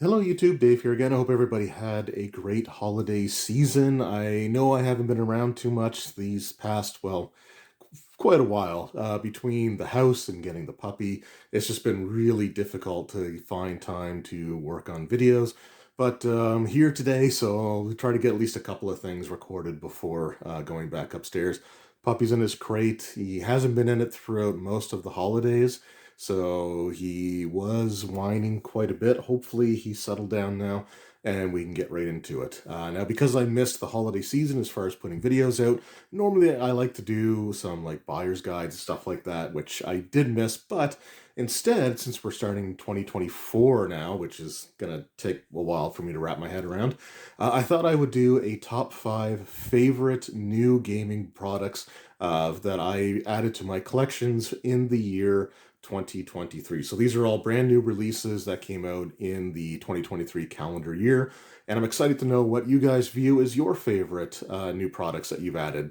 Hello YouTube, Dave here again. I hope everybody had a great holiday season. I know I haven't been around too much these past, quite a while. Between the house and getting the puppy, it's just been really difficult to find time to work on videos. But here today, so I'll try to get at least a couple of things recorded before going back upstairs. Puppy's in his crate. He hasn't been in it throughout most of the holidays. So he was whining quite a bit. Hopefully he's settled down now and we can get right into it. Now, because I missed the holiday season as far as putting videos out, normally I like to do some like buyer's guides and stuff like that, which I did miss, but instead, since we're starting 2024 now, which is going to take a while for me to wrap my head around, I thought I would do a top 5 favorite new gaming products that I added to my collections in the year 2023. So these are all brand new releases that came out in the 2023 calendar year. And I'm excited to know what you guys view as your favorite new products that you've added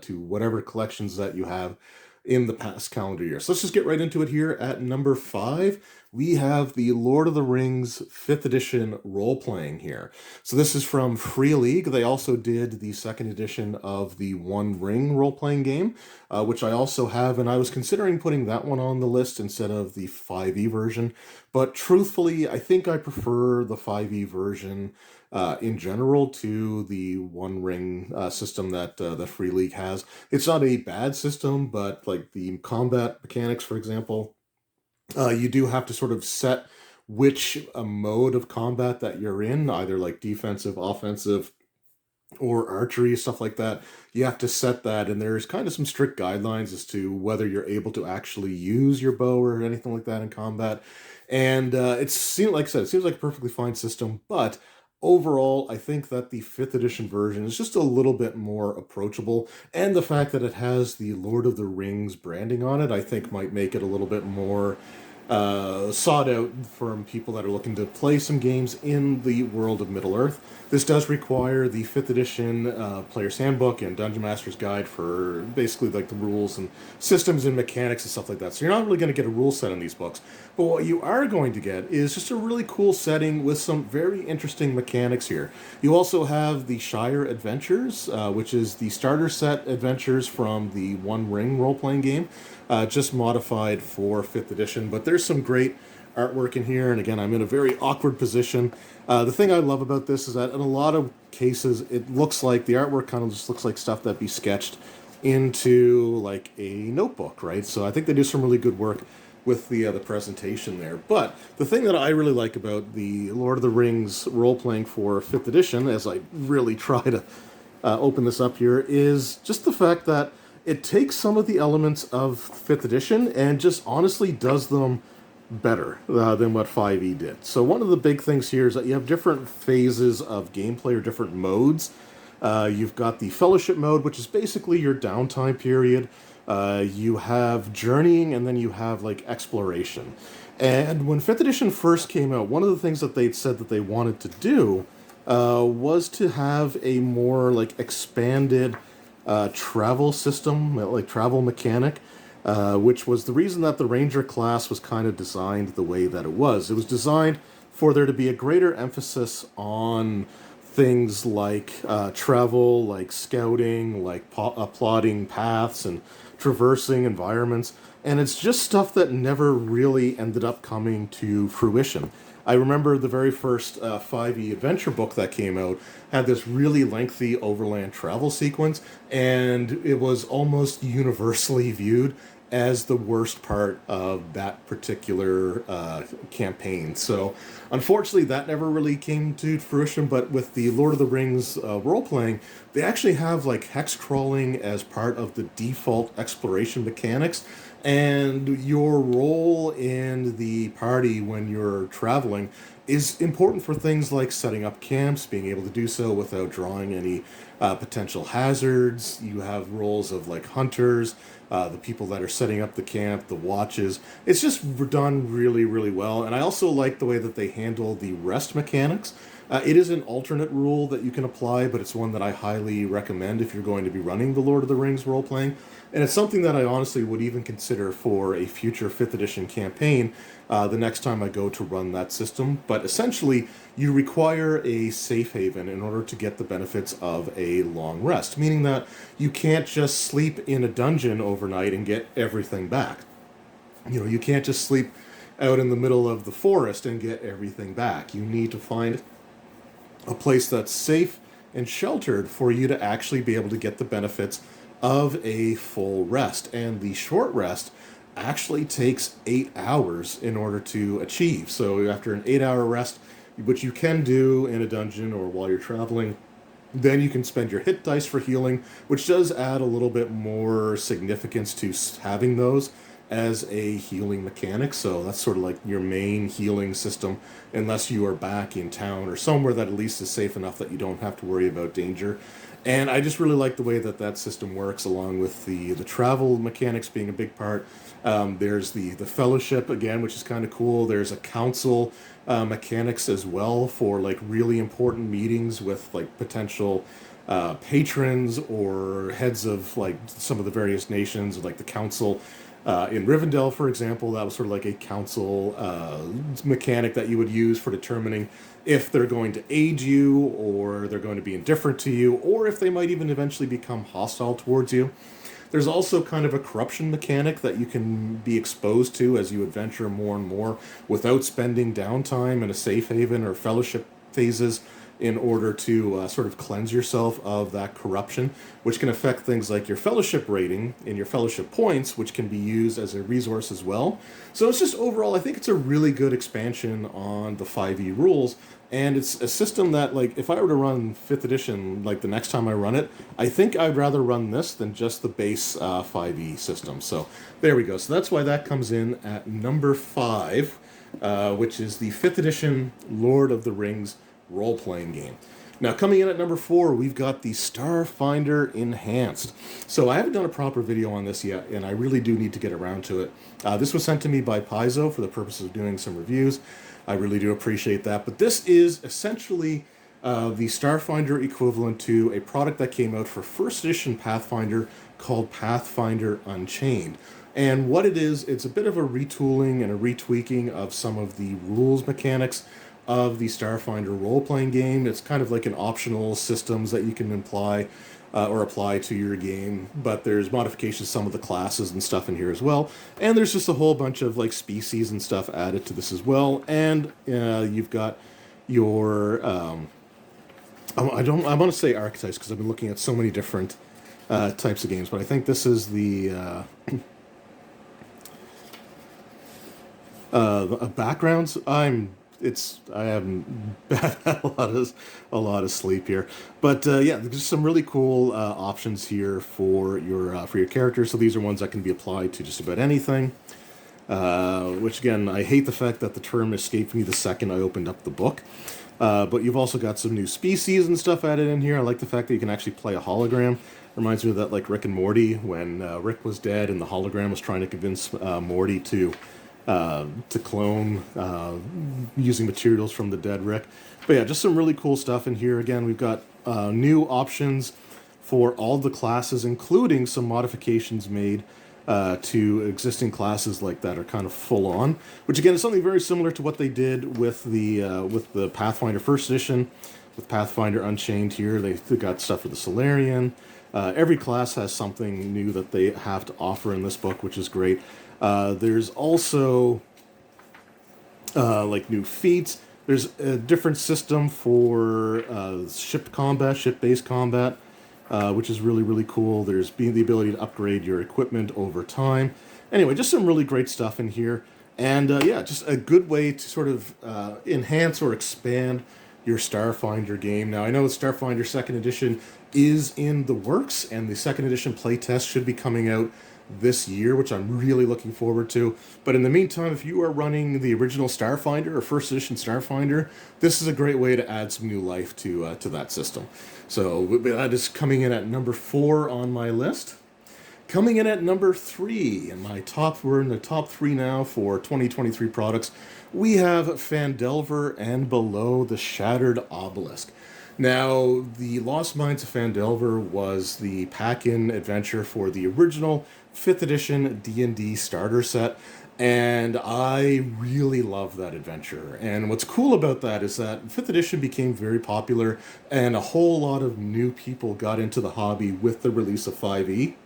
to whatever collections that you have in the past calendar year. So let's just get right into it here. At number 5, we have the Lord of the Rings 5th edition role playing here. So this is from Free League. They also did the 2nd edition of the One Ring role playing game, which I also have, and I was considering putting that one on the list instead of the 5e version. But truthfully, I think I prefer the 5e version in general to the One Ring system that the Free League has. It's not a bad system, but like the combat mechanics, for example, you do have to sort of set which mode of combat that you're in, either like defensive, offensive, or archery, stuff like that. You have to set that, and there's kind of some strict guidelines as to whether you're able to actually use your bow or anything like that in combat. And it seems, like I said, it seems like a perfectly fine system, but overall, I think that the 5th edition version is just a little bit more approachable, and the fact that it has the Lord of the Rings branding on it, I think might make it a little bit more sought out from people that are looking to play some games in the world of Middle Earth. This does require the 5th edition Player's Handbook and Dungeon Master's Guide for basically like the rules and systems and mechanics and stuff like that. So you're not really going to get a rule set in these books. But what you are going to get is just a really cool setting with some very interesting mechanics here. You also have the Shire Adventures, which is the starter set adventures from the One Ring role playing game, just modified for 5th edition. But there's some great artwork in here, and again, I'm in a very awkward position. The thing I love about this is that in a lot of cases, it looks like the artwork kind of just looks like stuff that be sketched into like a notebook, right? So I think they do some really good work with the presentation there. But the thing that I really like about the Lord of the Rings role playing for 5th edition, as I really try to open this up here, is just the fact that it takes some of the elements of 5th edition and just honestly does them better than what 5e did. So one of the big things here is that you have different phases of gameplay or different modes. You've got the Fellowship mode, which is basically your downtime period. You have journeying, and then you have like exploration. And when 5th edition first came out, one of the things that they'd said that they wanted to do was to have a more like expanded travel system, like travel mechanic, which was the reason that the Ranger class was kind of designed the way that it was. It was designed for there to be a greater emphasis on things like travel, like scouting, like plotting paths and traversing environments. And it's just stuff that never really ended up coming to fruition. I remember the very first 5e adventure book that came out had this really lengthy overland travel sequence, and it was almost universally viewed as the worst part of that particular campaign. So, unfortunately, that never really came to fruition. But with the Lord of the Rings role playing, they actually have like hex crawling as part of the default exploration mechanics. And your role in the party when you're traveling is important for things like setting up camps, being able to do so without drawing any potential hazards. You have roles of like hunters, the people that are setting up the camp, the watches. It's just done really, really well. And I also like the way that they handle the rest mechanics. It is an alternate rule that you can apply, but it's one that I highly recommend if you're going to be running the Lord of the Rings role playing. And it's something that I honestly would even consider for a future 5th edition campaign the next time I go to run that system. But essentially, you require a safe haven in order to get the benefits of a long rest, meaning that you can't just sleep in a dungeon overnight and get everything back. You can't just sleep out in the middle of the forest and get everything back. You need to find a place that's safe and sheltered for you to actually be able to get the benefits of a full rest. And the short rest actually takes 8 hours in order to achieve. So after an 8-hour rest, which you can do in a dungeon or while you're traveling, then you can spend your hit dice for healing, which does add a little bit more significance to having those as a healing mechanic. So that's sort of like your main healing system, unless you are back in town or somewhere that at least is safe enough that you don't have to worry about danger. And I just really like the way that system works, along with the travel mechanics being a big part. There's the fellowship again, which is kind of cool. There's a council mechanics as well for like really important meetings with like potential patrons or heads of like some of the various nations, like the council. In Rivendell, for example, that was sort of like a council mechanic that you would use for determining if they're going to aid you, or they're going to be indifferent to you, or if they might even eventually become hostile towards you. There's also kind of a corruption mechanic that you can be exposed to as you adventure more and more without spending downtime in a safe haven or fellowship phases, in order to sort of cleanse yourself of that corruption, which can affect things like your fellowship rating and your fellowship points, which can be used as a resource as well. So it's just overall, I think it's a really good expansion on the 5e rules, and it's a system that, like, if I were to run 5th edition, like, the next time I run it, I think I'd rather run this than just the base 5e system. So there we go. So that's why that comes in at number 5, which is the 5th edition Lord of the Rings role-playing game. Now, coming in at number 4, we've got the Starfinder Enhanced. So I haven't done a proper video on this yet, and I really do need to get around to it. This was sent to me by Paizo for the purpose of doing some reviews. I really do appreciate that. But this is essentially the Starfinder equivalent to a product that came out for 1st edition Pathfinder called Pathfinder Unchained. And what it is, it's a bit of a retooling and a retweaking of some of the rules mechanics of the Starfinder role-playing game. It's kind of like an optional systems that you can apply to your game, but there's modifications, some of the classes and stuff in here as well, and there's just a whole bunch of like species and stuff added to this as well. And you've got your I want to say archetypes, because I've been looking at so many different types of games, but I think this is the backgrounds. I haven't had a lot of sleep here, but yeah, there's some really cool options here for your characters. So these are ones that can be applied to just about anything. Which again, I hate the fact that the term escaped me the second I opened up the book. But you've also got some new species and stuff added in here. I like the fact that you can actually play a hologram. Reminds me of that, like Rick and Morty, when Rick was dead and the hologram was trying to convince Morty to clone using materials from the dead Rick. But yeah, just some really cool stuff in here. Again, we've got new options for all the classes, including some modifications made to existing classes like that are kind of full on, which again is something very similar to what they did with the Pathfinder First Edition, with Pathfinder Unchained. Here they got stuff for the Solarian. Every class has something new that they have to offer in this book, which is great. There's also like new feats. There's a different system for ship-based combat, which is really, really cool. There's the ability to upgrade your equipment over time. Anyway, just some really great stuff in here. And yeah, just a good way to sort of enhance or expand your Starfinder game. Now, I know Starfinder 2nd Edition is in the works, and the 2nd Edition playtest should be coming out this year, which I'm really looking forward to. But in the meantime, if you are running the original Starfinder or 1st Edition Starfinder, this is a great way to add some new life to that system. So that is coming in at number 4 on my list. Coming in at number 3, in my top, we're in the top 3 now for 2023 products. We have Phandelver and Below the Shattered Obelisk. Now, the Lost Mines of Phandelver was the pack-in adventure for the original 5th edition D&D starter set, and I really love that adventure. And what's cool about that is that 5th edition became very popular, and a whole lot of new people got into the hobby with the release of 5e.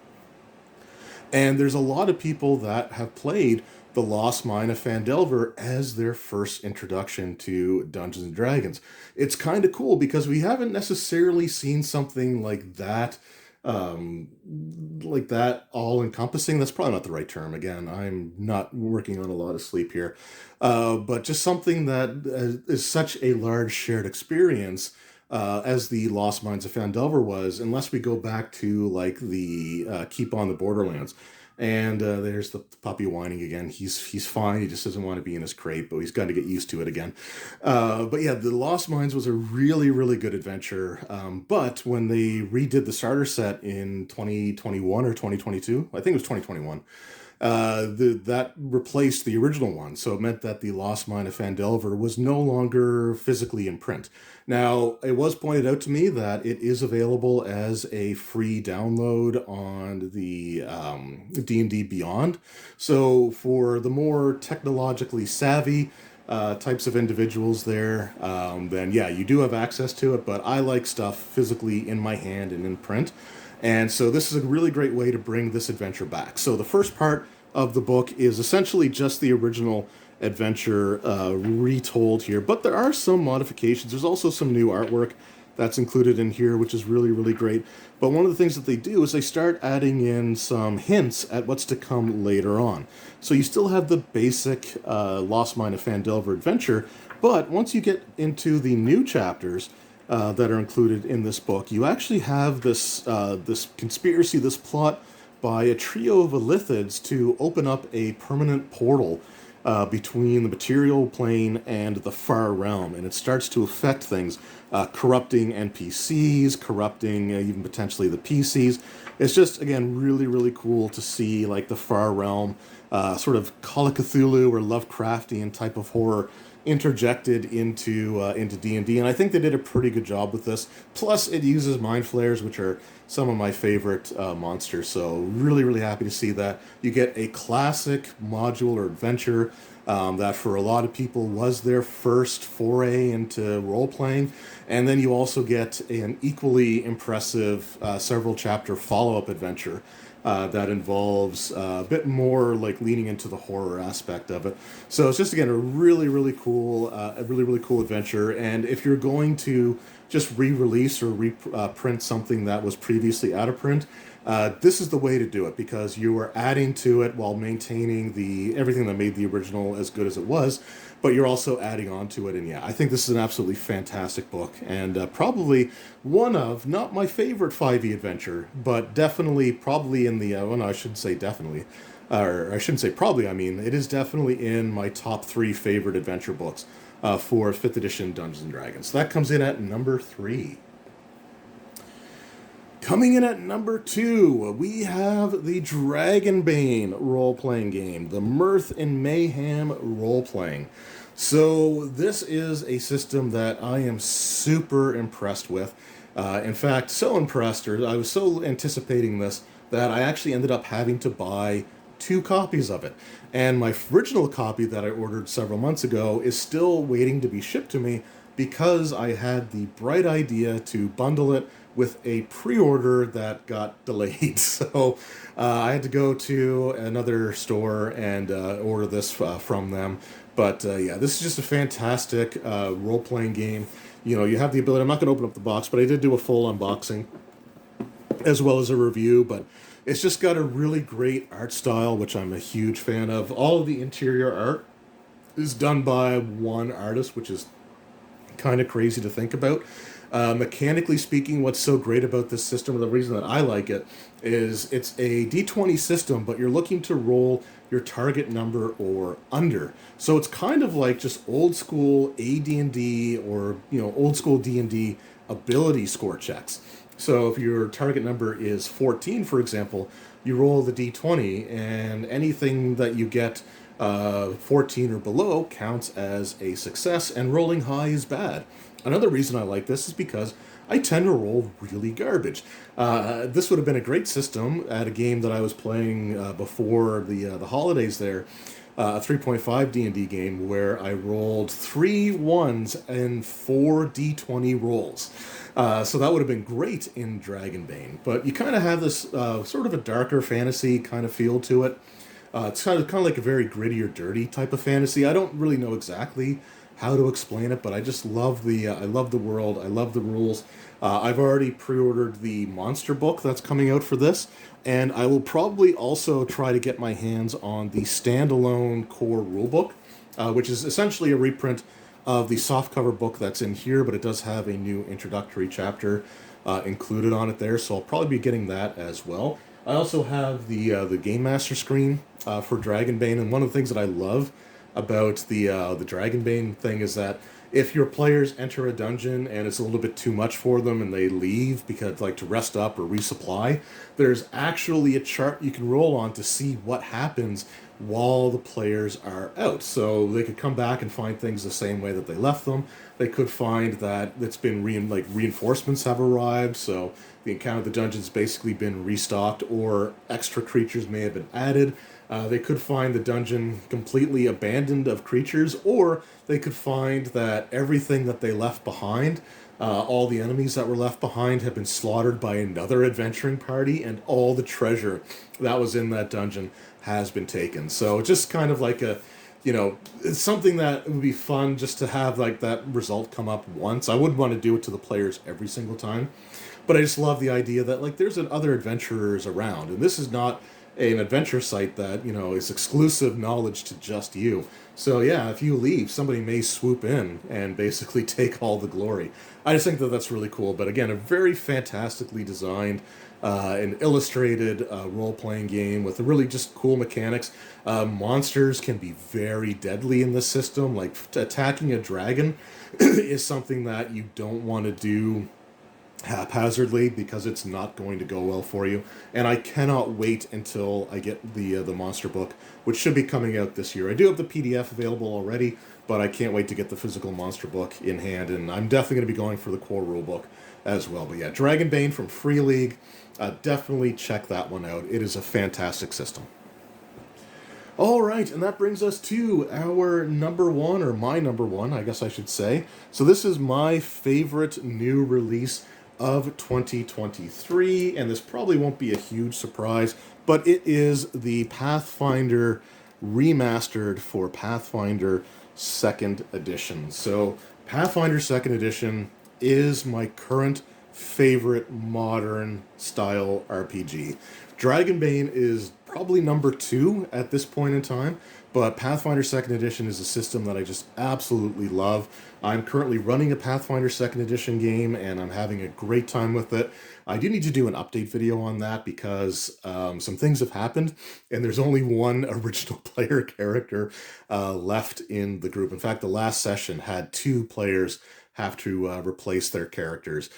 And there's a lot of people that have played the Lost Mine of Phandelver as their first introduction to Dungeons and Dragons. It's kind of cool because we haven't necessarily seen something like that all encompassing. That's probably not the right term. Again, I'm not working on a lot of sleep here. But just something that is such a large shared experience as the Lost Mines of Phandelver was, unless we go back to like the Keep on the Borderlands. And there's the puppy whining again. He's fine. He just doesn't want to be in his crate, but he's got to get used to it again. But yeah, the Lost Mines was a really, really good adventure. But when they redid the starter set in 2021 or 2022, I think it was 2021, that replaced the original one. So it meant that the Lost Mine of Phandelver was no longer physically in print. Now, it was pointed out to me that it is available as a free download on the D&D Beyond. So for the more technologically savvy types of individuals there, then yeah, you do have access to it, but I like stuff physically in my hand and in print. And so this is a really great way to bring this adventure back. So the first part of the book is essentially just the original adventure retold here, but there are some modifications. There's also some new artwork that's included in here, which is really, really great. But one of the things that they do is they start adding in some hints at what's to come later on. So you still have the basic Lost Mine of Phandelver adventure, but once you get into the new chapters that are included in this book, you actually have this conspiracy, this plot by a trio of Illithids to open up a permanent portal between the material plane and the far realm, and it starts to affect things, corrupting NPCs, corrupting even potentially the PCs. It's just, again, really, really cool to see like the far realm, sort of Call of Cthulhu or Lovecraftian type of horror interjected into D&D, and I think they did a pretty good job with this. Plus, it uses mind flayers, which are some of my favorite monsters, so really, really happy to see that. You get a classic modular adventure that for a lot of people was their first foray into role-playing, and then you also get an equally impressive several chapter follow-up adventure that involves a bit more like leaning into the horror aspect of it. So it's just, again, a really, really cool adventure. And if you're going to just re-release or reprint something that was previously out of print, this is the way to do it, because you are adding to it while maintaining everything that made the original as good as it was, but you're also adding on to it. And yeah, I think this is an absolutely fantastic book, and probably one of, not my favorite 5e adventure, but definitely probably in the, well, no, I shouldn't say definitely, or I shouldn't say probably, I mean, it is definitely in my top 3 favorite adventure books for 5th edition Dungeons & Dragons. So that comes in at number 3. Coming in at number 2, we have the Bane role-playing game, the Mirth and Mayhem role-playing. So this is a system that I am super impressed with. In fact, so impressed, or I was so anticipating this, that I actually ended up having to buy 2 copies of it. And my original copy that I ordered several months ago is still waiting to be shipped to me, because I had the bright idea to bundle it with a pre-order that got delayed. So I had to go to another store and order this from them. But yeah, this is just a fantastic role-playing game. You know, you have the ability, I'm not going to open up the box, but I did do a full unboxing as well as a review, but it's just got a really great art style, which I'm a huge fan of. All of the interior art is done by one artist, which is kind of crazy to think about. Mechanically speaking, what's so great about this system, and the reason that I like it, is it's a D20 system, but you're looking to roll your target number or under. So it's kind of like just old school AD&D, or, you know, old school D&D ability score checks. So if your target number is 14, for example, you roll the d20, and anything that you get 14 or below counts as a success, and rolling high is bad. Another reason I like this is because I tend to roll really garbage. This would have been a great system at a game that I was playing before the holidays there, a 3.5 D&D game where I rolled 3 ones and 4 D20 rolls. So that would have been great in Dragonbane. But you kind of have this sort of a darker fantasy kind of feel to it. It's kind of like a very gritty or dirty type of fantasy. I don't really know exactly how to explain it, but I just love I love the world. I love the rules. I've already pre-ordered the monster book that's coming out for this, and I will probably also try to get my hands on the standalone core rulebook, which is essentially a reprint of the softcover book that's in here, but it does have a new introductory chapter included on it there, so I'll probably be getting that as well. I also have the Game Master screen for Dragonbane, and one of the things that I love about the Dragonbane thing is that if your players enter a dungeon and it's a little bit too much for them and they leave because like to rest up or resupply, there's actually a chart you can roll on to see what happens while the players are out. So they could come back and find things the same way that they left them. They could find that it's been reinforcements have arrived, so the encounter of the dungeon's basically been restocked, or extra creatures may have been added. They could find the dungeon completely abandoned of creatures, or they could find that everything that they left behind, all the enemies that were left behind, have been slaughtered by another adventuring party, and all the treasure that was in that dungeon has been taken. So just kind of like it's something that would be fun just to have like that result come up once. I wouldn't want to do it to the players every single time, but I just love the idea that like there's other adventurers around, and this is not an adventure site that is exclusive knowledge to just you. So yeah, if you leave, somebody may swoop in and basically take all the glory. I just think that that's really cool. But again, a very fantastically designed and illustrated role-playing game with really just cool mechanics. Monsters can be very deadly in this system. Like attacking a dragon is something that you don't want to do haphazardly because it's not going to go well for you. And I cannot wait until I get the monster book, which should be coming out this year. I do have the PDF available already, but I can't wait to get the physical monster book in hand, and I'm definitely going to be going for the core rulebook as well. But yeah, Dragonbane from Free League, definitely check that one out. It is a fantastic system. All right, and that brings us to our number one, or my number one, I guess I should say. So this is my favorite new release of 2023, and this probably won't be a huge surprise, but it is the Pathfinder remastered for Pathfinder 2nd Edition. So Pathfinder 2nd Edition is my current favorite modern style RPG. Dragonbane is probably number 2 at this point in time, but Pathfinder 2nd Edition is a system that I just absolutely love. I'm currently running a Pathfinder 2nd Edition game, and I'm having a great time with it. I do need to do an update video on that because some things have happened, and there's only one original player character left in the group. In fact, the last session had 2 players have to replace their characters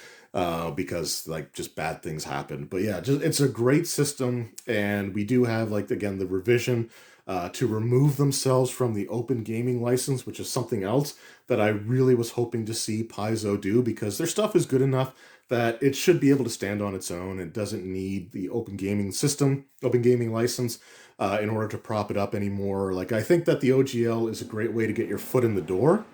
because like just bad things happen. But yeah, it's a great system, and we do have like again the revision to remove themselves from the open gaming license, which is something else that I really was hoping to see Paizo do, because their stuff is good enough that it should be able to stand on its own. It doesn't need the open gaming system, open gaming license, in order to prop it up anymore. Like I think that the OGL is a great way to get your foot in the door.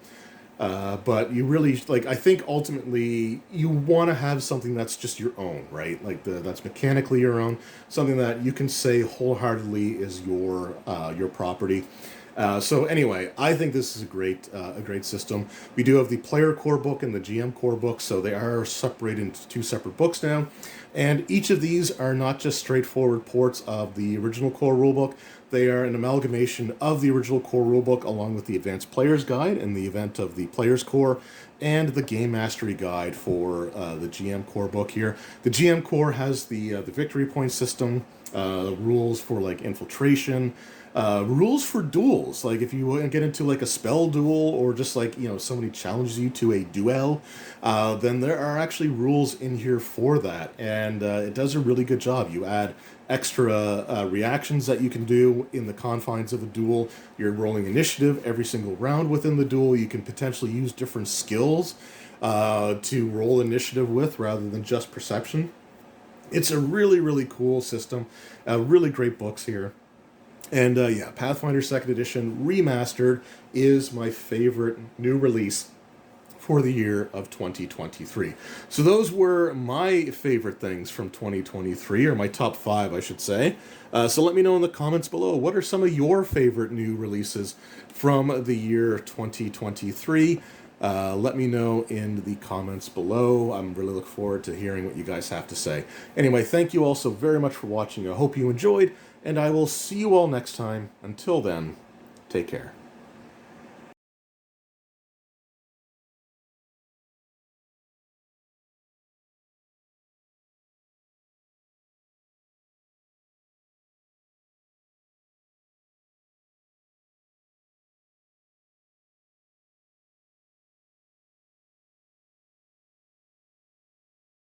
But you really, like, I think ultimately you want to have something that's just your own, right? Like that's mechanically your own, something that you can say wholeheartedly is your property. So anyway, I think this is a great system. We do have the player core book and the GM core book, so they are separated into 2 separate books now. And each of these are not just straightforward ports of the original core rulebook. They are an amalgamation of the original core rulebook along with the Advanced Player's Guide in the event of the Player's Core, and the Game Mastery Guide for the GM core book here. The GM core has the victory point system, rules for like infiltration, Rules for duels, like if you want to get into like a spell duel, or just like, somebody challenges you to a duel, then there are actually rules in here for that, and it does a really good job. You add extra reactions that you can do in the confines of a duel. You're rolling initiative every single round within the duel. You can potentially use different skills to roll initiative with, rather than just perception. It's a really, really cool system. Really great books here. And yeah, Pathfinder 2nd Edition Remastered is my favorite new release for the year of 2023. So those were my favorite things from 2023, or my top 5, I should say. So let me know in the comments below, what are some of your favorite new releases from the year 2023? Let me know in the comments below. I'm really looking forward to hearing what you guys have to say. Anyway, thank you all so very much for watching. I hope you enjoyed, and I will see you all next time. Until then, take care.